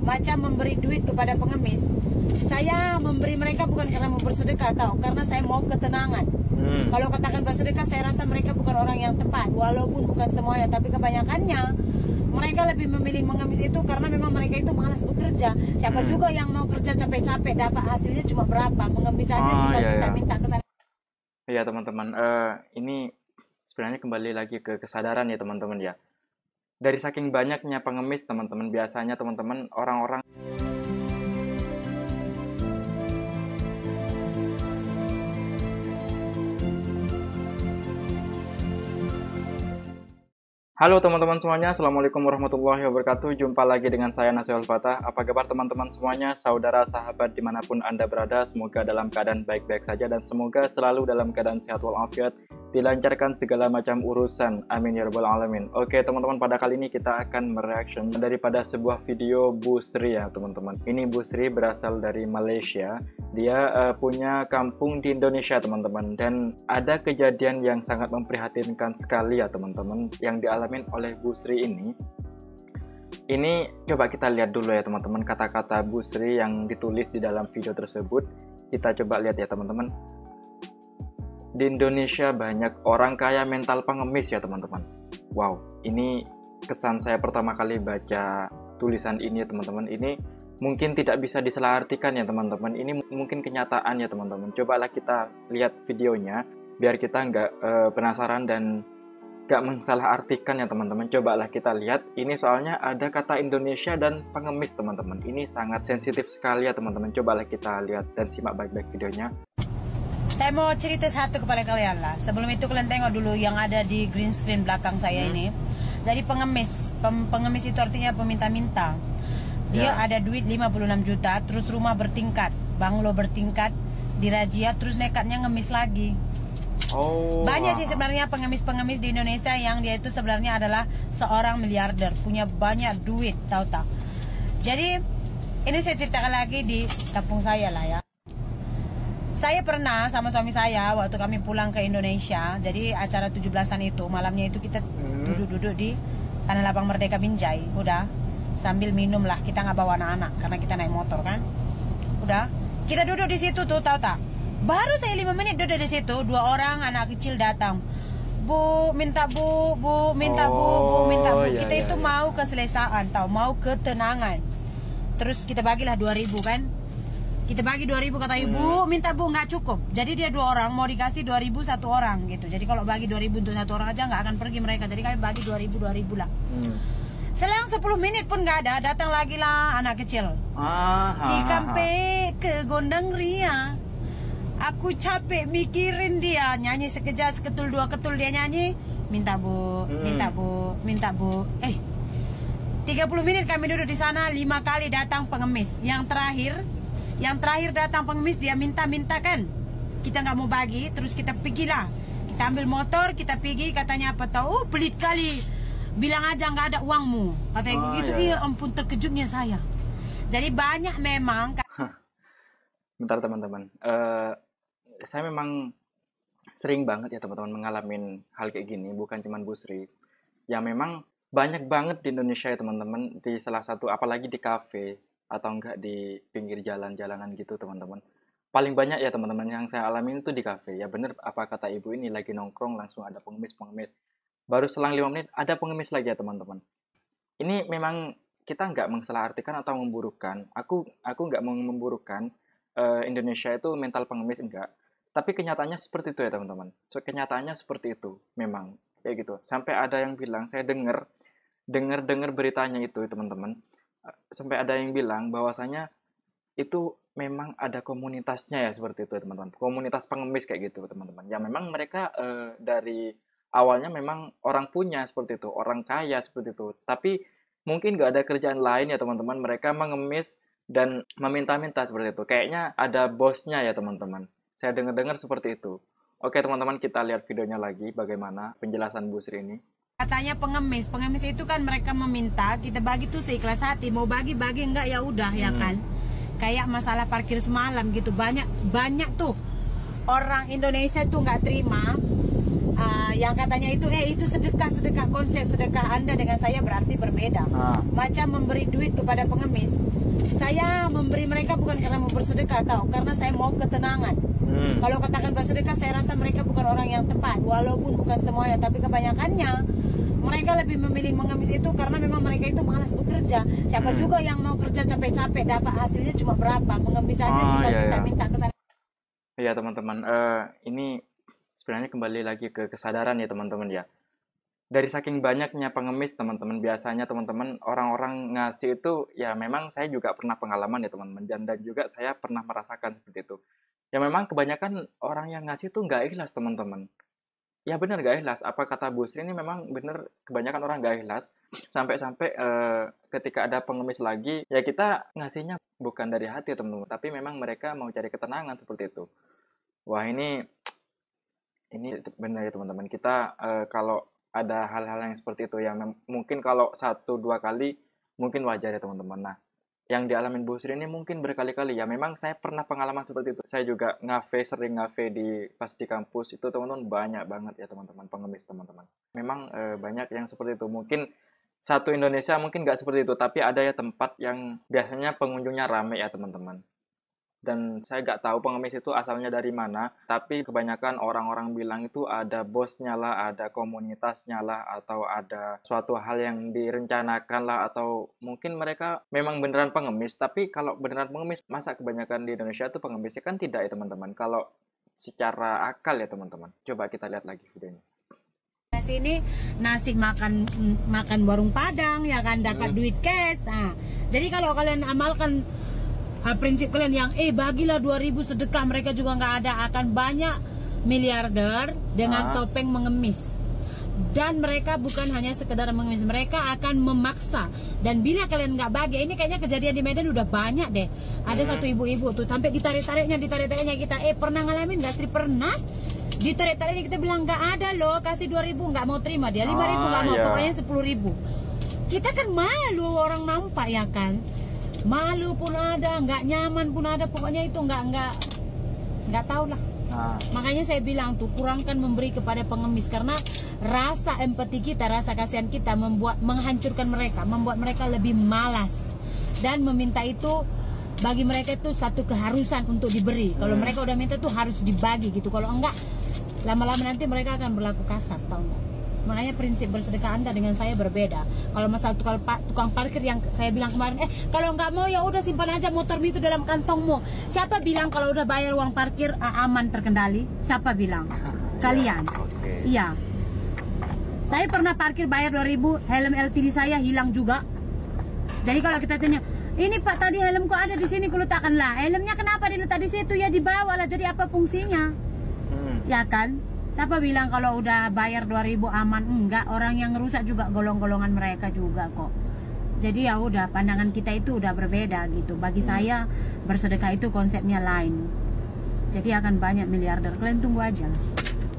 macam memberi duit kepada pengemis. Saya memberi mereka bukan karena mau bersedekah, tahu, karena saya mau ketenangan. Kalau katakan bersedekah, saya rasa mereka bukan orang yang tepat, walaupun bukan semuanya, tapi kebanyakannya mereka lebih memilih mengemis itu karena memang mereka itu malas bekerja. Siapa juga yang mau kerja capek-capek dapat hasilnya cuma berapa, mengemis saja tinggal minta-minta ke sana. Iya teman-teman, ini sebenarnya kembali lagi ke kesadaran ya teman-teman ya. Dari saking banyaknya pengemis teman-teman, biasanya teman-teman orang-orang Halo teman-teman semuanya, Assalamualaikum warahmatullahi wabarakatuh. Jumpa lagi dengan saya Nasir Al-Fatah. Apa kabar teman-teman semuanya, saudara, sahabat dimanapun Anda berada. Semoga dalam keadaan baik-baik saja dan semoga selalu dalam keadaan sehat walafiat, dilancarkan segala macam urusan. Amin ya rabbal alamin. Oke teman-teman, pada kali ini kita akan mereaction daripada sebuah video Bu Sri ya teman-teman. Ini Bu Sri berasal dari Malaysia. Dia punya kampung di Indonesia teman-teman, dan ada kejadian yang sangat memprihatinkan sekali ya teman-teman yang dialami oleh Bu Sri ini. Ini coba kita lihat dulu ya teman-teman, kata-kata Bu Sri yang ditulis di dalam video tersebut. Kita coba lihat ya teman-teman. Di Indonesia banyak orang kaya mental pengemis ya teman-teman. Wow, ini kesan saya pertama kali baca tulisan ini ya teman-teman. Ini mungkin tidak bisa disalahartikan ya teman-teman. Ini mungkin kenyataan ya teman-teman. Cobalah kita lihat videonya biar kita nggak penasaran dan nggak mensalahartikan ya teman-teman. Cobalah kita lihat. Ini soalnya ada kata Indonesia dan pengemis teman-teman. Ini sangat sensitif sekali ya teman-teman. Cobalah kita lihat dan simak baik-baik videonya. Saya mau cerita satu kepada kalian lah. Sebelum itu kalian tengok dulu yang ada di green screen belakang saya ini. Dari pengemis. Pengemis itu artinya peminta-minta. Dia ada duit 56 juta, terus rumah bertingkat, banglo bertingkat, dirajia, terus nekatnya ngemis lagi. Banyak sih sebenarnya pengemis-pengemis di Indonesia yang dia itu sebenarnya adalah seorang miliarder, punya banyak duit, tahu tak? Jadi ini saya ceritakan lagi di kampung saya lah ya. Saya pernah sama suami saya waktu kami pulang ke Indonesia. Jadi acara 17-an itu, malamnya itu kita duduk-duduk di Tanah Lapang Merdeka Binjai, udah. Sambil minum lah, kita nggak bawa anak-anak karena kita naik motor kan. Udah, kita duduk di situ tuh, tahu tak? Baru saya 5 menit duduk di situ, 2 orang anak kecil datang. Bu, minta bu, minta bu, minta bu. Kita itu mau keselesaan, tahu, mau ketenangan. Terus kita bagilah 2.000 kan. Kita bagi 2.000, kata ibu, minta bu, nggak cukup. Jadi dia 2 orang, mau dikasih 2.000 1 orang gitu. Jadi kalau bagi 2.000 untuk 1 orang aja nggak akan pergi mereka. Jadi kami bagi 2.000 lah. Selang 10 menit pun nggak ada, datang lagi lah anak kecil. Cikampe ke Gondang Ria. Aku capek mikirin dia, nyanyi sekejap, seketul 2 ketul dia nyanyi. Minta bu, minta bu, minta bu. 30 menit kami duduk di sana, 5 kali datang pengemis. Yang terakhir datang pengemis, dia minta-minta kan. Kita nggak mau bagi, terus kita pergilah. Kita ambil motor, kita pergi, katanya apa tahu, pelit kali. Bilang aja nggak ada uangmu, katanya gitu. Iya ampun, terkejutnya saya. Jadi banyak memang. Bentar teman-teman, saya memang sering banget ya teman-teman mengalami hal kayak gini. Bukan cuma Bu Sri, ya memang banyak banget di Indonesia ya teman-teman. Di salah satu, apalagi di kafe atau enggak di pinggir jalan-jalanan gitu teman-teman. Paling banyak ya teman-teman yang saya alami itu di kafe. Ya bener apa kata ibu ini, lagi nongkrong langsung ada pengemis. Baru selang 5 menit ada pengemis lagi ya teman-teman. Ini memang kita nggak mensalahartikan atau memburukan. Aku nggak mau memburukan Indonesia itu mental pengemis, enggak. Tapi kenyataannya seperti itu ya teman-teman. Kenyataannya seperti itu memang kayak gitu. Sampai ada yang bilang, saya dengar beritanya itu teman-teman. Sampai ada yang bilang bahwasanya itu memang ada komunitasnya ya seperti itu teman-teman. Komunitas pengemis kayak gitu teman-teman. Ya memang mereka dari awalnya memang orang punya seperti itu, orang kaya seperti itu. Tapi mungkin nggak ada kerjaan lain ya teman-teman. Mereka mengemis dan meminta-minta seperti itu. Kayaknya ada bosnya ya teman-teman. Saya dengar seperti itu. Oke teman-teman, kita lihat videonya lagi bagaimana penjelasan Bu Sri ini. Katanya pengemis itu kan mereka meminta, kita bagi tuh seikhlas hati. Mau bagi enggak ya udah ya kan. Kayak masalah parkir semalam gitu, banyak tuh orang Indonesia tuh nggak terima. yang katanya itu sedekah konsep sedekah Anda dengan saya berarti berbeda. Macam memberi duit kepada pengemis. Saya memberi mereka bukan karena mau bersedekah, tahu, karena saya mau ketenangan. Kalau katakan bersedekah, saya rasa mereka bukan orang yang tepat, walaupun bukan semuanya, tapi kebanyakannya mereka lebih memilih mengemis itu karena memang mereka itu malas bekerja. Siapa juga yang mau kerja capek-capek dapat hasilnya cuma berapa, mengemis aja tinggal minta-minta ke sana. Iya teman-teman, ini sebenarnya kembali lagi ke kesadaran ya teman-teman ya. Dari saking banyaknya pengemis teman-teman, biasanya teman-teman orang-orang ngasih itu ya memang saya juga pernah pengalaman ya teman-teman, dan juga saya pernah merasakan seperti itu. Ya memang kebanyakan orang yang ngasih itu nggak ikhlas teman-teman. Ya benar nggak ikhlas. Apa kata Bu Sri ini memang benar kebanyakan orang nggak ikhlas. Sampai-sampai ketika ada pengemis lagi, ya kita ngasihnya bukan dari hati teman-teman, tapi memang mereka mau cari ketenangan seperti itu. Wah ini benar ya teman-teman. Kita kalau ada hal-hal yang seperti itu ya mungkin kalau 1-2 kali mungkin wajar ya teman-teman. Nah, yang dialamin Bu Sri ini mungkin berkali-kali ya. Memang saya pernah pengalaman seperti itu. Saya juga sering ngafe pas di kampus itu teman-teman, banyak banget ya teman-teman pengemis teman-teman. Memang banyak yang seperti itu. Mungkin satu Indonesia mungkin nggak seperti itu, tapi ada ya tempat yang biasanya pengunjungnya rame ya teman-teman. Dan saya nggak tahu pengemis itu asalnya dari mana, tapi kebanyakan orang-orang bilang itu ada bosnya lah, ada komunitasnya lah, atau ada suatu hal yang direncanakan lah, atau mungkin mereka memang beneran pengemis. Tapi kalau beneran pengemis, masa kebanyakan di Indonesia itu pengemisnya kan tidak ya teman-teman. Kalau secara akal ya teman-teman. Coba kita lihat lagi videonya. Sini nasi makan warung Padang ya kan, dapat duit cash. Nah, jadi kalau kalian amalkan prinsip kalian yang bagilah 2.000 sedekah, mereka juga nggak ada, akan banyak miliarder dengan topeng mengemis. Dan mereka bukan hanya sekedar mengemis, mereka akan memaksa. Dan bila kalian nggak bagi, ini kayaknya kejadian di Medan udah banyak deh. Ada satu ibu-ibu tuh sampai ditarik-tariknya kita, pernah ngalamin nggak sih? Pernah ditarik-tariknya, kita bilang nggak ada loh, kasih 2.000, nggak mau terima, dia 5.000 nggak mau, pokoknya 10.000. Kita kan malu orang nampak ya kan. Malu pun ada, nggak nyaman pun ada, pokoknya itu nggak tahu lah. Makanya saya bilang tuh, kurangkan memberi kepada pengemis, karena rasa empati kita, rasa kasihan kita menghancurkan mereka, membuat mereka lebih malas, dan meminta itu bagi mereka itu satu keharusan untuk diberi. Kalau mereka udah minta tuh harus dibagi gitu, kalau enggak lama-lama nanti mereka akan berlaku kasar, tahu nggak? Makanya prinsip bersedekah Anda dengan saya berbeda. Kalau masalah tukang parkir yang saya bilang kemarin, kalau nggak mau ya udah simpan aja motormu itu dalam kantongmu. Siapa bilang kalau udah bayar uang parkir aman terkendali? Siapa bilang? Kalian. Iya. Saya pernah parkir bayar 2.000, helm LTD saya hilang juga. Jadi kalau kita tanya, ini Pak tadi helmku ada di sini, kuletakkan lah. Helmnya kenapa diletak di situ? Ya dibawa lah. Jadi apa fungsinya? Ya kan? Siapa bilang kalau udah bayar 2.000 aman? Enggak, orang yang ngerusak juga golong-golongan mereka juga kok. Jadi ya udah, pandangan kita itu udah berbeda gitu. Bagi saya bersedekah itu konsepnya lain. Jadi akan banyak miliarder. Kalian tunggu aja.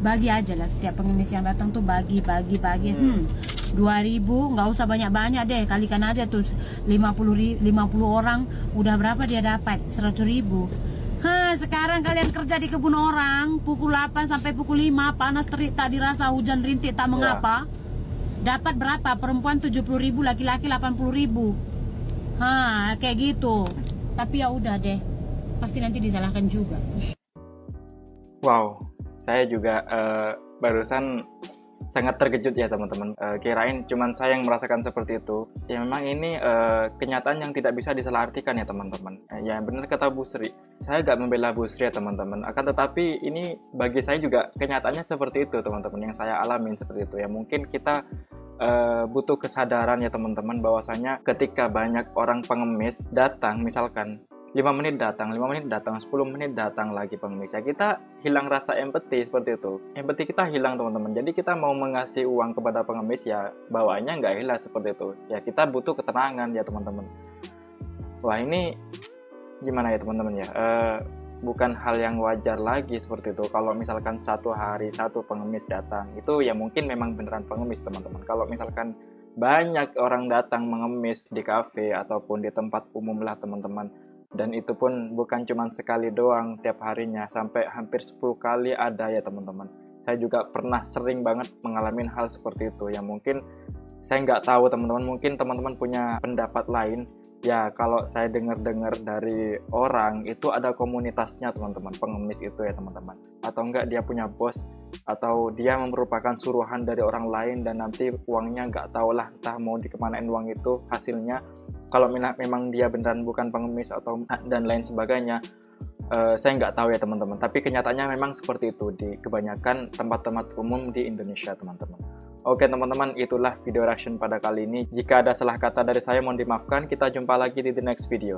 Bagi aja lah, setiap pengemis yang datang tuh bagi. 2.000 nggak usah banyak-banyak deh, kalikan aja tuh 50 orang, udah berapa dia dapat? 100.000. Sekarang kalian kerja di kebun orang pukul 8 sampai pukul 5, panas terik tak dirasa, hujan rintik tak mengapa. Dapat berapa? Perempuan 70.000, laki-laki 80.000. Kayak gitu. Tapi ya udah deh, pasti nanti disalahkan juga. Wow, saya juga barusan sangat terkejut ya teman-teman. Kirain cuman saya yang merasakan seperti itu. Ya memang ini kenyataan yang tidak bisa disalahartikan ya teman-teman. Ya benar kata Bu Sri. Saya gak membela Bu Sri ya teman-teman. Akan tetapi ini bagi saya juga kenyataannya seperti itu teman-teman, yang saya alamin seperti itu. Ya mungkin kita butuh kesadaran ya teman-teman, bahwasanya ketika banyak orang pengemis datang, misalkan 5 menit datang, 10 menit datang lagi pengemis, ya kita hilang rasa empati seperti itu. Empati kita hilang teman-teman. Jadi kita mau mengasih uang kepada pengemis ya bawaannya nggak ikhlas seperti itu. Ya kita butuh ketenangan ya teman-teman. Wah ini gimana ya teman-teman ya? Bukan hal yang wajar lagi seperti itu. Kalau misalkan satu hari satu pengemis datang, itu ya mungkin memang beneran pengemis teman-teman. Kalau misalkan banyak orang datang mengemis di kafe ataupun di tempat umum lah teman-teman, dan itu pun bukan cuma sekali doang tiap harinya, sampai hampir 10 kali ada ya teman-teman. Saya juga pernah sering banget mengalami hal seperti itu. Ya mungkin saya nggak tahu teman-teman, mungkin teman-teman punya pendapat lain. Ya kalau saya dengar-dengar dari orang itu ada komunitasnya teman-teman, pengemis itu ya teman-teman. Atau enggak dia punya bos, atau dia merupakan suruhan dari orang lain dan nanti uangnya nggak tahulah entah mau dikemanain uang itu hasilnya. Kalau memang dia beneran bukan pengemis atau dan lain sebagainya, saya nggak tahu ya teman-teman. Tapi kenyataannya memang seperti itu di kebanyakan tempat-tempat umum di Indonesia teman-teman. Oke teman-teman, itulah video reaction pada kali ini. Jika ada salah kata dari saya mohon dimaafkan. Kita jumpa lagi di the next video.